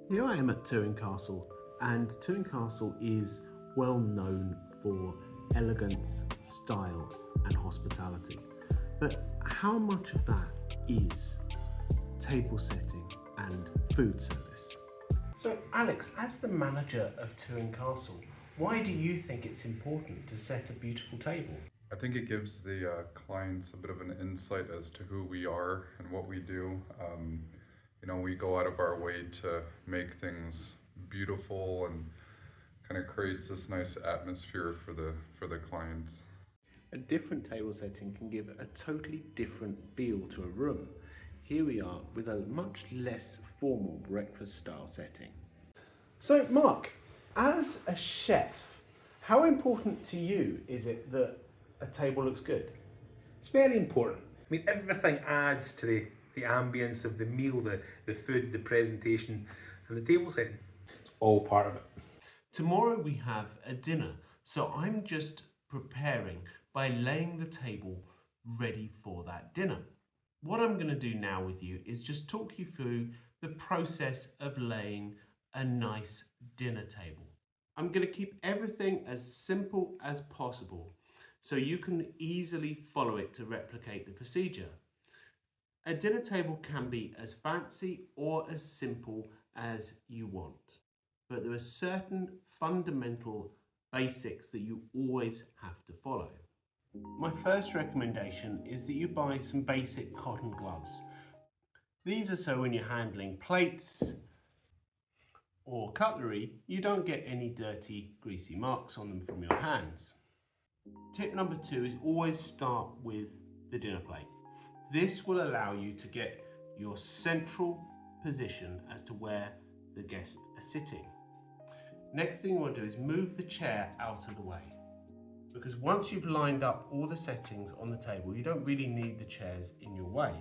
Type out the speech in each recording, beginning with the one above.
Here I am at Turin Castle, and Turin Castle is well known for elegance, style, and hospitality. But how much of that is table setting and food service? So, Alex, as the manager of Turin Castle, why do you think it's important to set a beautiful table? I think it gives the clients a bit of an insight as to who we are and what we do. We go out of our way to make things beautiful and kind of creates this nice atmosphere for the clients. A different table setting can give a totally different feel to a room. Here we are with a much less formal breakfast style setting. So, Mark, as a chef, how important to you is it that a table looks good? It's very important. I mean, everything adds to the ambience of the meal, the food, the presentation, and the table setting. It's all part of it. Tomorrow we have a dinner, so I'm just preparing by laying the table ready for that dinner. What I'm going to do now with you is just talk you through the process of laying a nice dinner table. I'm going to keep everything as simple as possible so you can easily follow it to replicate the procedure. A dinner table can be as fancy or as simple as you want, but there are certain fundamental basics that you always have to follow. My first recommendation is that you buy some basic cotton gloves. These are so when you're handling plates or cutlery, you don't get any dirty, greasy marks on them from your hands. Tip number 2 is always start with the dinner plate. This will allow you to get your central position as to where the guests are sitting. Next thing you want to do is move the chair out of the way, because once you've lined up all the settings on the table, you don't really need the chairs in your way.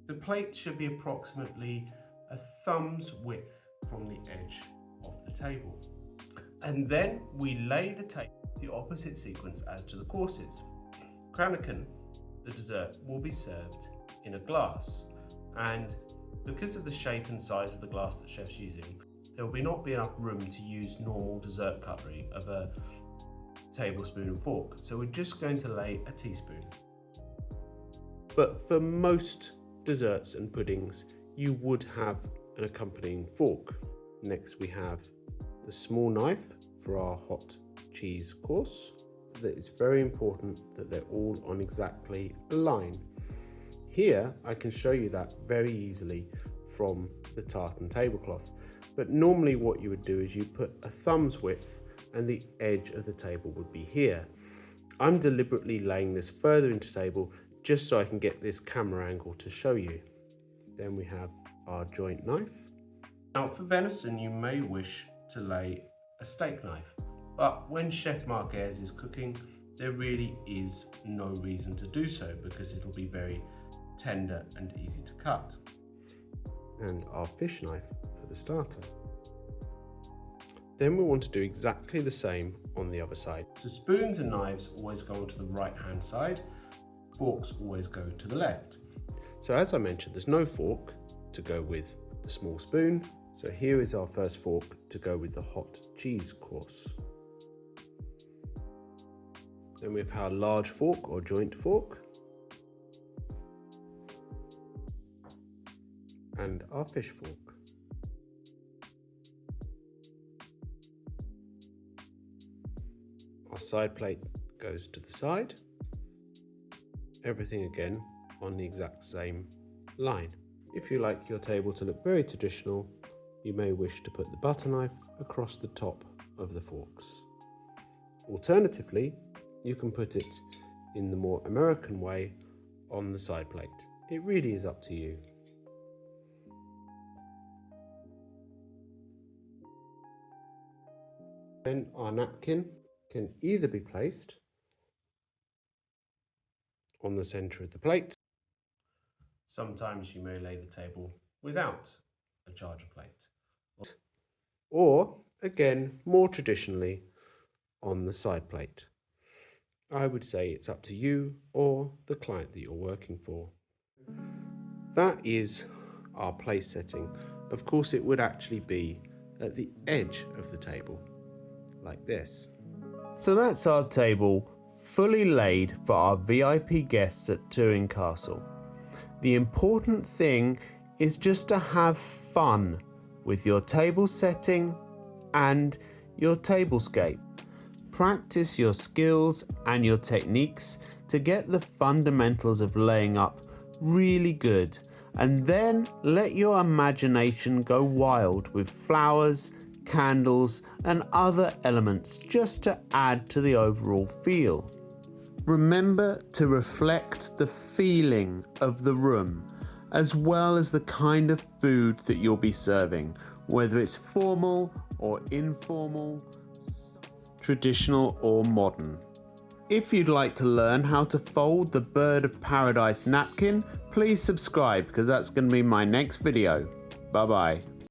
The plate should be approximately a thumb's width from the edge of the table. And then we lay the table the opposite sequence as to the courses. Kranaken, the dessert, will be served in a glass, and because of the shape and size of the glass that chef's using, there will not be enough room to use normal dessert cutlery of a tablespoon and fork, so we're just going to lay a teaspoon. But for most desserts and puddings, you would have an accompanying fork. Next we have the small knife for our hot cheese course. It's very important that they're all on exactly a line. Here I can show you that very easily from the tartan tablecloth, but normally what you would do is you put a thumb's width and the edge of the table would be here. I'm deliberately laying this further into the table just so I can get this camera angle to show you. Then we have our joint knife. Now for venison you may wish to lay a steak knife, but when Chef Marquez is cooking, there really is no reason to do so because it'll be very tender and easy to cut. And our fish knife for the starter. Then we want to do exactly the same on the other side. So spoons and knives always go onto the right hand side, forks always go to the left. So as I mentioned, there's no fork to go with the small spoon. So here is our first fork to go with the hot cheese course. Then we have our large fork or joint fork. And our fish fork. Our side plate goes to the side. Everything again on the exact same line. If you like your table to look very traditional, you may wish to put the butter knife across the top of the forks. Alternatively, you can put it in the more American way on the side plate. It really is up to you. Then our napkin can either be placed on the center of the plate. Sometimes you may lay the table without a charger plate. Or, again, more traditionally, on the side plate. I would say it's up to you or the client that you're working for. That is our place setting of course it would actually be at the edge of the table, like this. So that's our table fully laid for our VIP guests at Turin Castle. The important thing is just to have fun with your table setting and your tablescape. Practice your skills and your techniques to get the fundamentals of laying up really good, and then let your imagination go wild with flowers, candles and other elements just to add to the overall feel. Remember to reflect the feeling of the room as well as the kind of food that you'll be serving, whether it's formal or informal, traditional or modern. If you'd like to learn how to fold the bird of paradise napkin, please subscribe because that's going to be my next video. Bye bye.